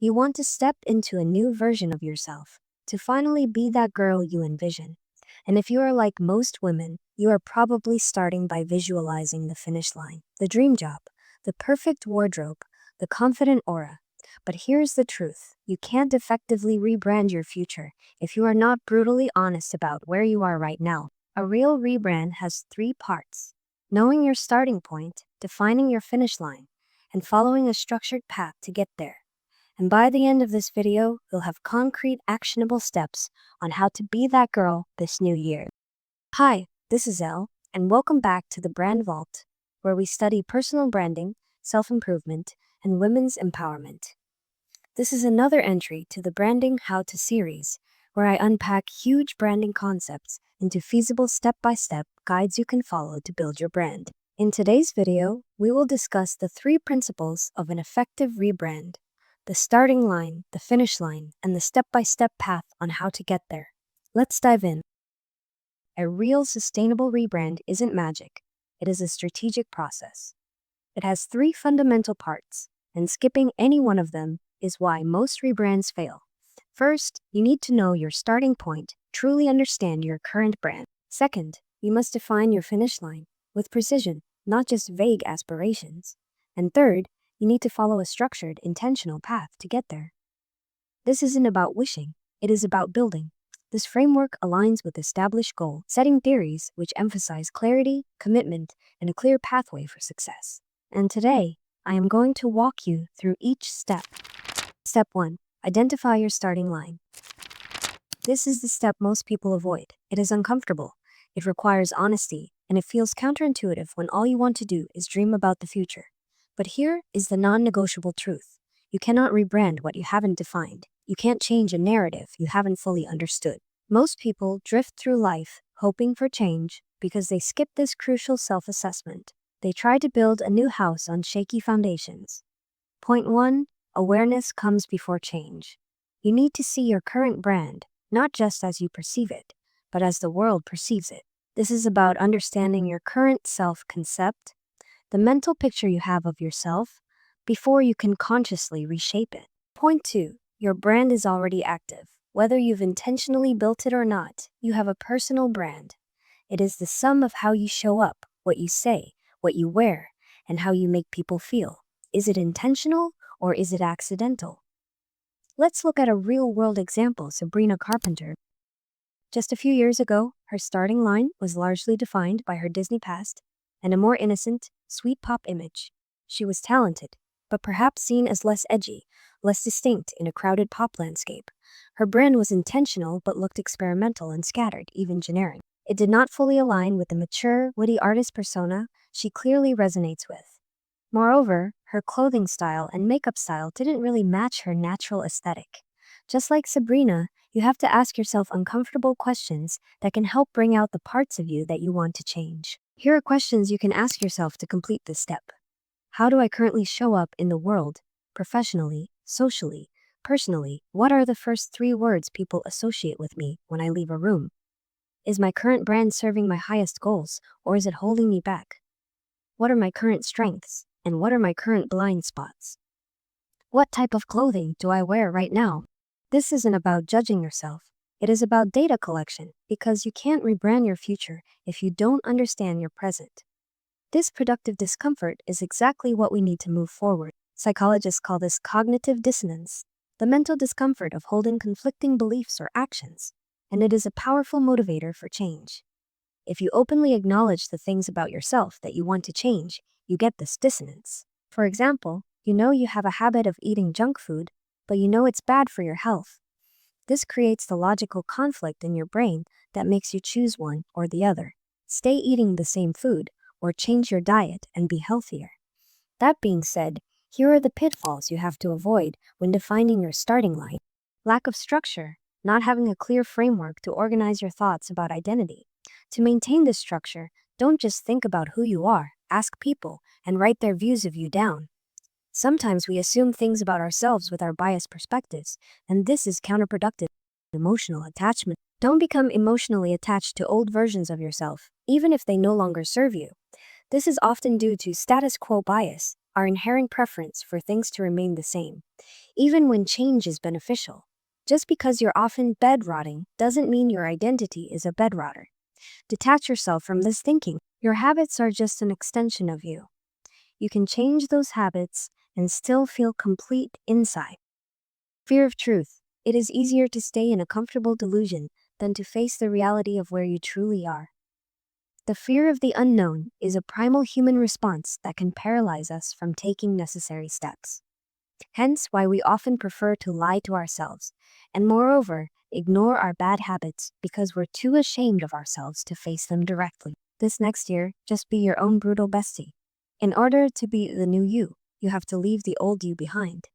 You want to step into a new version of yourself, to finally be that girl you envision. And if you are like most women, you are probably starting by visualizing the finish line, the dream job, the perfect wardrobe, the confident aura. But here's the truth: you can't effectively rebrand your future if you are not brutally honest about where you are right now. A real rebrand has three parts: knowing your starting point, defining your finish line, and following a structured path to get there. And by the end of this video, you'll have concrete, actionable steps on how to be that girl this new year. Hi, this is Elle, and welcome back to the Brand Vault, where we study personal branding, self-improvement, and women's empowerment. This is another entry to the Branding How-To series, where I unpack huge branding concepts into feasible step-by-step guides you can follow to build your brand. In today's video, we will discuss the three principles of an effective rebrand: the starting line, the finish line, and the step-by-step path on how to get there. Let's dive in. A real sustainable rebrand isn't magic. It is a strategic process. It has three fundamental parts, and skipping any one of them is why most rebrands fail. First, you need to know your starting point, truly understand your current brand. Second, you must define your finish line with precision, not just vague aspirations. And third, you need to follow a structured, intentional path to get there. This isn't about wishing, it is about building. This framework aligns with established goal-setting theories which emphasize clarity, commitment, and a clear pathway for success. And today, I am going to walk you through each step. Step 1. Identify your starting line. This is the step most people avoid. It is uncomfortable, it requires honesty, and it feels counterintuitive when all you want to do is dream about the future. But here is the non-negotiable truth: you cannot rebrand what you haven't defined. You can't change a narrative you haven't fully understood. Most people drift through life hoping for change because they skip this crucial self-assessment. They try to build a new house on shaky foundations. Point 1. Awareness comes before change. You need to see your current brand, not just as you perceive it, but as the world perceives it. This is about understanding your current self-concept, the mental picture you have of yourself, before you can consciously reshape it. Point 2. Your brand is already active. Whether you've intentionally built it or not, you have a personal brand. It is the sum of how you show up, what you say, what you wear, and how you make people feel. Is it intentional or is it accidental? Let's look at a real-world example: Sabrina Carpenter. Just a few years ago, her starting line was largely defined by her Disney past and a more innocent, sweet pop image. She was talented, but perhaps seen as less edgy, less distinct in a crowded pop landscape. Her brand was intentional but looked experimental and scattered, even generic. It did not fully align with the mature, witty artist persona she clearly resonates with. Moreover, her clothing style and makeup style didn't really match her natural aesthetic. Just like Sabrina, you have to ask yourself uncomfortable questions that can help bring out the parts of you that you want to change. Here are questions you can ask yourself to complete this step. How do I currently show up in the world? Professionally, socially, personally? What are the first three words people associate with me when I leave a room? Is my current brand serving my highest goals, or is it holding me back? What are my current strengths, and what are my current blind spots? What type of clothing do I wear right now? This isn't about judging yourself. It is about data collection, because you can't rebrand your future if you don't understand your present. This productive discomfort is exactly what we need to move forward. Psychologists call this cognitive dissonance, the mental discomfort of holding conflicting beliefs or actions, and it is a powerful motivator for change. If you openly acknowledge the things about yourself that you want to change, you get this dissonance. For example, you know you have a habit of eating junk food, but you know it's bad for your health. This creates the logical conflict in your brain that makes you choose one or the other. Stay eating the same food, or change your diet and be healthier. That being said, here are the pitfalls you have to avoid when defining your starting line. Lack of structure, not having a clear framework to organize your thoughts about identity. To maintain this structure, don't just think about who you are, ask people, and write their views of you down. Sometimes we assume things about ourselves with our biased perspectives, and this is counterproductive. Emotional attachment. Don't become emotionally attached to old versions of yourself, even if they no longer serve you. This is often due to status quo bias, our inherent preference for things to remain the same, even when change is beneficial. Just because you're often bed rotting doesn't mean your identity is a bed rotter. Detach yourself from this thinking. Your habits are just an extension of you. You can change those habits and still feel complete inside. Fear of truth. It is easier to stay in a comfortable delusion than to face the reality of where you truly are. The fear of the unknown is a primal human response that can paralyze us from taking necessary steps. Hence why we often prefer to lie to ourselves, and moreover, ignore our bad habits because we're too ashamed of ourselves to face them directly. This next year, just be your own brutal bestie. In order to be the new you have to leave the old you behind.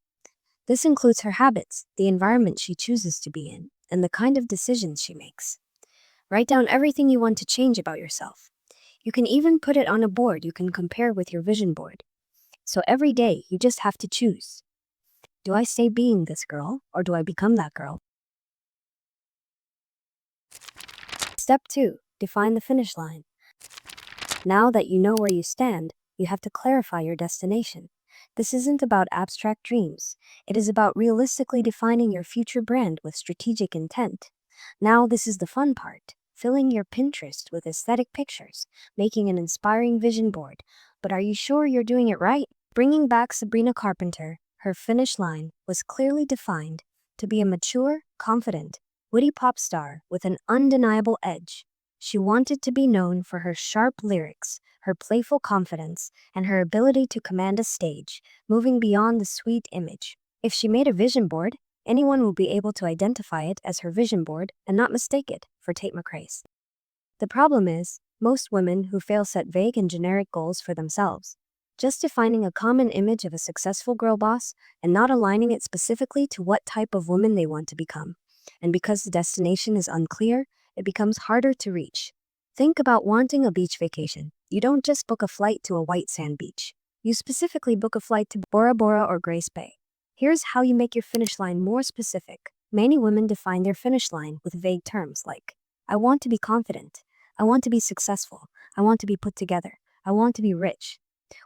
This includes her habits, the environment she chooses to be in, and the kind of decisions she makes. Write down everything you want to change about yourself. You can even put it on a board you can compare with your vision board. So every day, you just have to choose. Do I stay being this girl, or do I become that girl? Step 2. Define the finish line. Now that you know where you stand, you have to clarify your destination. This isn't about abstract dreams. It is about realistically defining your future brand with strategic intent. Now this is the fun part. Filling your Pinterest with aesthetic pictures, making an inspiring vision board. But are you sure you're doing it right? Bringing back Sabrina Carpenter, her finish line was clearly defined to be a mature, confident, witty pop star with an undeniable edge. She wanted to be known for her sharp lyrics, her playful confidence, and her ability to command a stage, moving beyond the sweet image. If she made a vision board, anyone will be able to identify it as her vision board and not mistake it for Tate McRae's. The problem is, most women who fail set vague and generic goals for themselves, just defining a common image of a successful girl boss and not aligning it specifically to what type of woman they want to become. And because the destination is unclear, it becomes harder to reach. Think about wanting a beach vacation. You don't just book a flight to a white sand beach. You specifically book a flight to Bora Bora or Grace Bay. Here's how you make your finish line more specific. Many women define their finish line with vague terms like, I want to be confident, I want to be successful, I want to be put together, I want to be rich.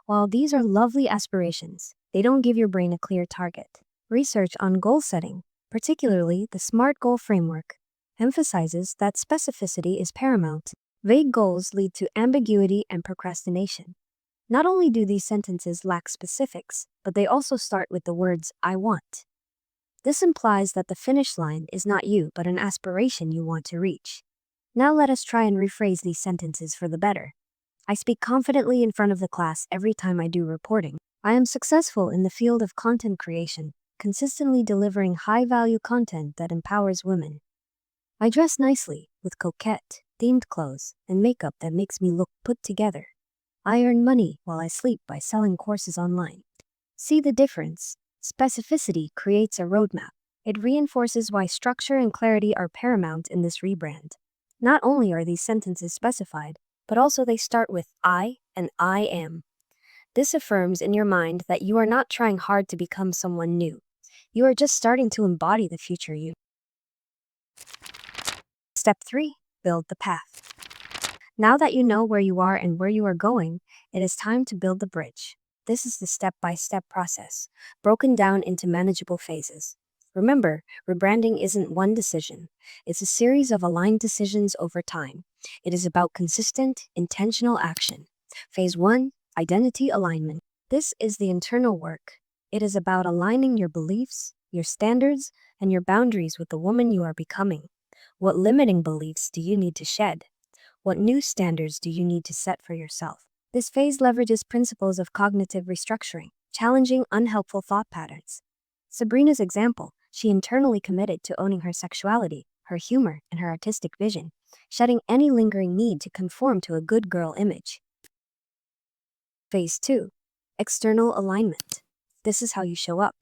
While these are lovely aspirations, they don't give your brain a clear target. Research on goal setting, particularly the SMART goal framework, emphasizes that specificity is paramount. Vague goals lead to ambiguity and procrastination. Not only do these sentences lack specifics, but they also start with the words, I want. This implies that the finish line is not you, but an aspiration you want to reach. Now let us try and rephrase these sentences for the better. I speak confidently in front of the class every time I do reporting. I am successful in the field of content creation, consistently delivering high-value content that empowers women. I dress nicely, with coquette, themed clothes, and makeup that makes me look put together. I earn money while I sleep by selling courses online. See the difference? Specificity creates a roadmap. It reinforces why structure and clarity are paramount in this rebrand. Not only are these sentences specified, but also they start with I and I am. This affirms in your mind that you are not trying hard to become someone new. You are just starting to embody the future you. Step 3. Build the path. Now that you know where you are and where you are going, it is time to build the bridge. This is the step-by-step process, broken down into manageable phases. Remember, rebranding isn't one decision. It's a series of aligned decisions over time. It is about consistent, intentional action. Phase 1, identity alignment. This is the internal work. It is about aligning your beliefs, your standards, and your boundaries with the woman you are becoming. What limiting beliefs do you need to shed? What new standards do you need to set for yourself? This phase leverages principles of cognitive restructuring, challenging unhelpful thought patterns. Sabrina's example, she internally committed to owning her sexuality, her humor, and her artistic vision, shedding any lingering need to conform to a good girl image. Phase 2. External alignment. This is how you show up.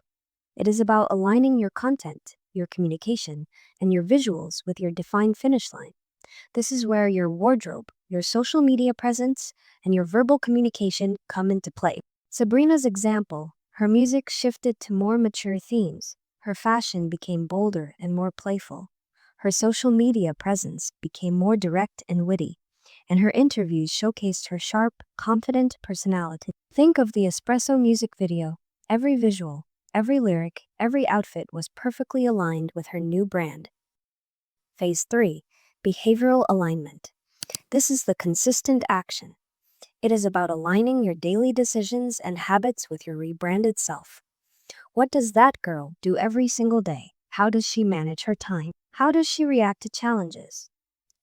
It is about aligning your content, your communication, and your visuals with your defined finish line. This is where your wardrobe, your social media presence, and your verbal communication come into play. Sabrina's example, her music shifted to more mature themes. Her fashion became bolder and more playful. Her social media presence became more direct and witty. and her interviews showcased her sharp, confident personality. Think of the espresso music video. Every visual, every lyric, every outfit was perfectly aligned with her new brand. Phase 3. Behavioral alignment. This is the consistent action. It is about aligning your daily decisions and habits with your rebranded self. What does that girl do every single day? How does she manage her time? How does she react to challenges?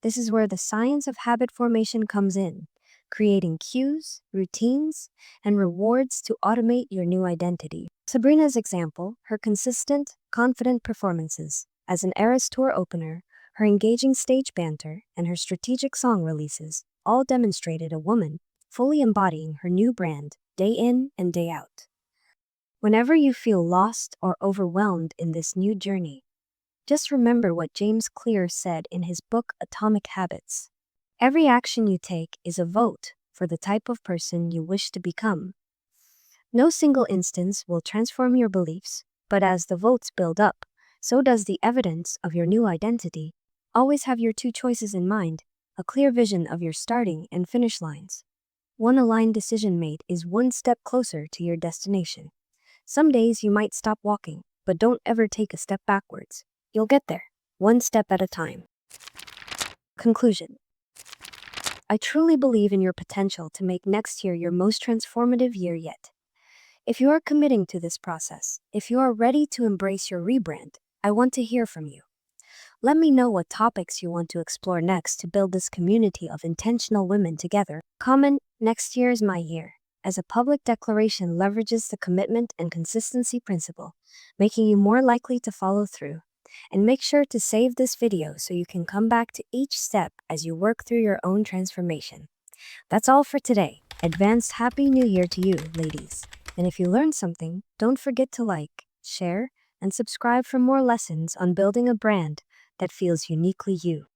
This is where the science of habit formation comes in, creating cues, routines, and rewards to automate your new identity. Sabrina's example, her consistent, confident performances as an Eras Tour opener, her engaging stage banter, and her strategic song releases all demonstrated a woman fully embodying her new brand day in and day out. Whenever you feel lost or overwhelmed in this new journey, just remember what James Clear said in his book Atomic Habits. Every action you take is a vote for the type of person you wish to become. No single instance will transform your beliefs, but as the votes build up, so does the evidence of your new identity. Always have your two choices in mind, a clear vision of your starting and finish lines. One aligned decision made is one step closer to your destination. Some days you might stop walking, but don't ever take a step backwards. You'll get there, one step at a time. Conclusion. I truly believe in your potential to make next year your most transformative year yet. If you are committing to this process, if you are ready to embrace your rebrand, I want to hear from you. Let me know what topics you want to explore next to build this community of intentional women together. Comment, "Next year is my year," as a public declaration leverages the commitment and consistency principle, making you more likely to follow through. And make sure to save this video so you can come back to each step as you work through your own transformation. That's all for today. Advanced Happy New Year to you, ladies. And if you learned something, don't forget to like, share, and subscribe for more lessons on building a brand that feels uniquely you.